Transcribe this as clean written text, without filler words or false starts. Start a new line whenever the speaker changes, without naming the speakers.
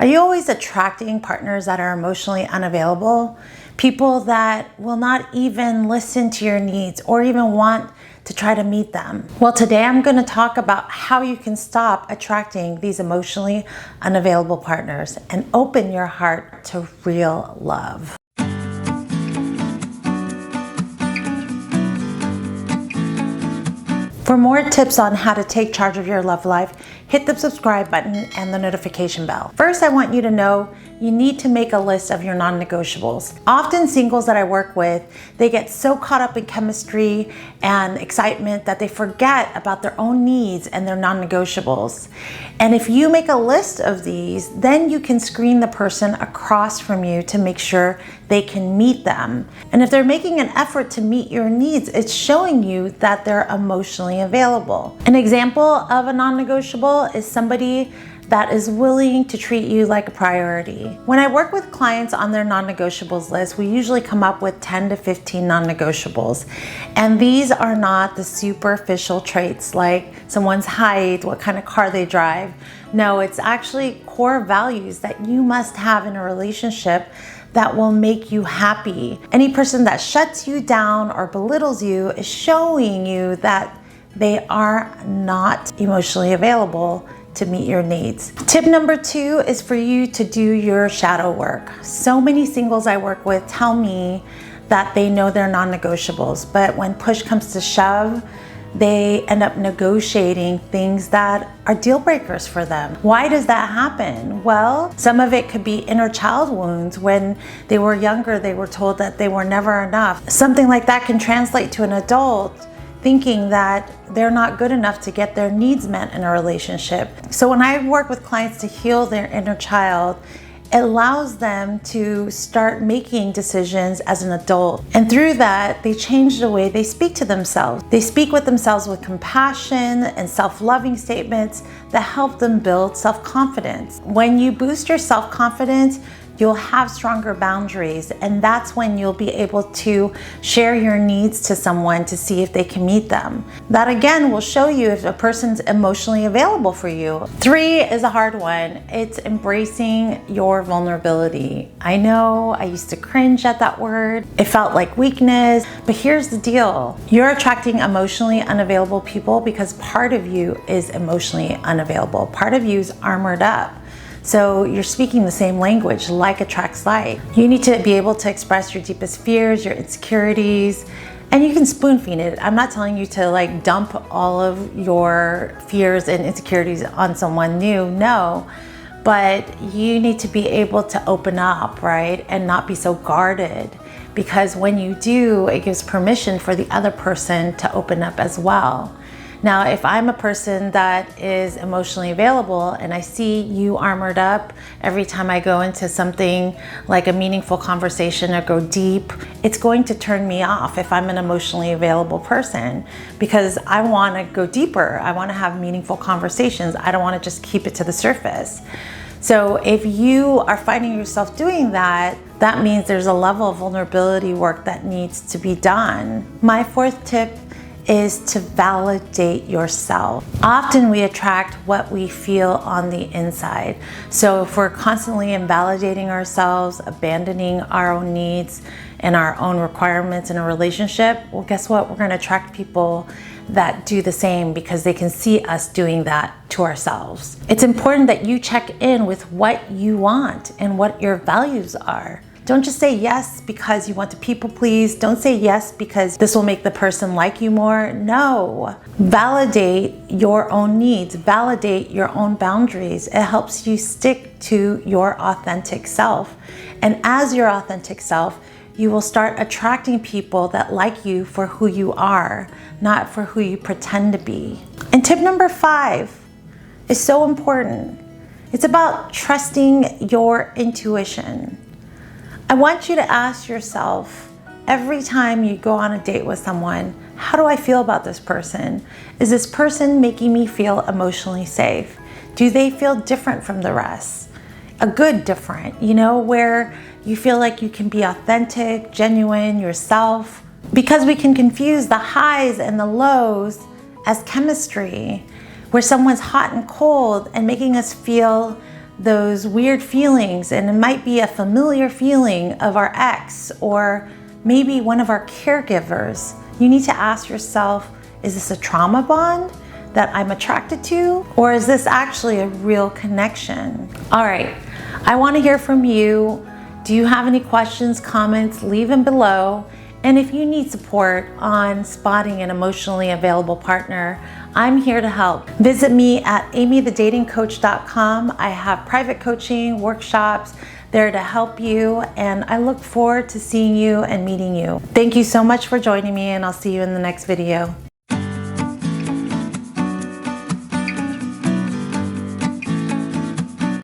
Are you always attracting partners that are emotionally unavailable? People that will not even listen to your needs or even want to try to meet them? Well, today I'm going to talk about how you can stop attracting these emotionally unavailable partners and open your heart to real love. For more tips on how to take charge of your love life, hit the subscribe button and the notification bell. First, I want you to know you need to make a list of your non-negotiables. Often singles that I work with, they get so caught up in chemistry and excitement that they forget about their own needs and their non-negotiables. And if you make a list of these, then you can screen the person across from you to make sure they can meet them. And if they're making an effort to meet your needs, it's showing you that they're emotionally available. An example of a non-negotiable is somebody that is willing to treat you like a priority. When I work with clients on their non-negotiables list, we usually come up with 10 to 15 non-negotiables. And these are not the superficial traits like someone's height, what kind of car they drive. No, it's actually core values that you must have in a relationship that will make you happy. Any person that shuts you down or belittles you is showing you that they are not emotionally available to meet your needs. Tip number 2 is for you to do your shadow work. So many singles I work with tell me that they know they're non-negotiables, but when push comes to shove, they end up negotiating things that are deal breakers for them. Why does that happen? Well, some of it could be inner child wounds. When they were younger, they were told that they were never enough. Something like that can translate to an adult thinking that they're not good enough to get their needs met in a relationship. So when I work with clients to heal their inner child, it allows them to start making decisions as an adult. And through that, they change the way they speak to themselves. They speak with themselves with compassion and self-loving statements that help them build self-confidence. When you boost your self-confidence, you'll have stronger boundaries, and that's when you'll be able to share your needs to someone to see if they can meet them. That again will show you if a person's emotionally available for you. 3 is a hard one. It's embracing your vulnerability. I know I used to cringe at that word. It felt like weakness, but here's the deal. You're attracting emotionally unavailable people because part of you is emotionally unavailable. Part of you is armored up. So you're speaking the same language, like attracts like. You need to be able to express your deepest fears, your insecurities, and you can spoon feed it. I'm not telling you to like dump all of your fears and insecurities on someone new, no. But you need to be able to open up, right? And not be so guarded. Because when you do, it gives permission for the other person to open up as well. Now, if I'm a person that is emotionally available and I see you armored up every time I go into something like a meaningful conversation or go deep, it's going to turn me off if I'm an emotionally available person, because I want to go deeper. I want to have meaningful conversations. I don't want to just keep it to the surface. So if you are finding yourself doing that, that means there's a level of vulnerability work that needs to be done. My 4th tip is to validate yourself. Often we attract what we feel on the inside. So if we're constantly invalidating ourselves, abandoning our own needs and our own requirements in a relationship, well, guess what? We're going to attract people that do the same because they can see us doing that to ourselves. It's important that you check in with what you want and what your values are. Don't just say yes because you want to people please. Don't say yes because this will make the person like you more. No. Validate your own needs. Validate your own boundaries. It helps you stick to your authentic self. And as your authentic self, you will start attracting people that like you for who you are, not for who you pretend to be. And tip number 5 is so important. It's about trusting your intuition. I want you to ask yourself every time you go on a date with someone, how do I feel about this person? Is this person making me feel emotionally safe? Do they feel different from the rest? A good different, where you feel like you can be authentic, genuine, yourself. Because we can confuse the highs and the lows as chemistry, where someone's hot and cold and making us feel those weird feelings, and it might be a familiar feeling of our ex or maybe one of our caregivers, you need to ask yourself, is this a trauma bond that I'm attracted to, or is this actually a real connection? All right, I want to hear from you. Do you have any questions, comments? Leave them below. And if you need support on spotting an emotionally available partner, I'm here to help. Visit me at amythedatingcoach.com. I have private coaching, workshops there to help you, and I look forward to seeing you and meeting you. Thank you so much for joining me, and I'll see you in the next video.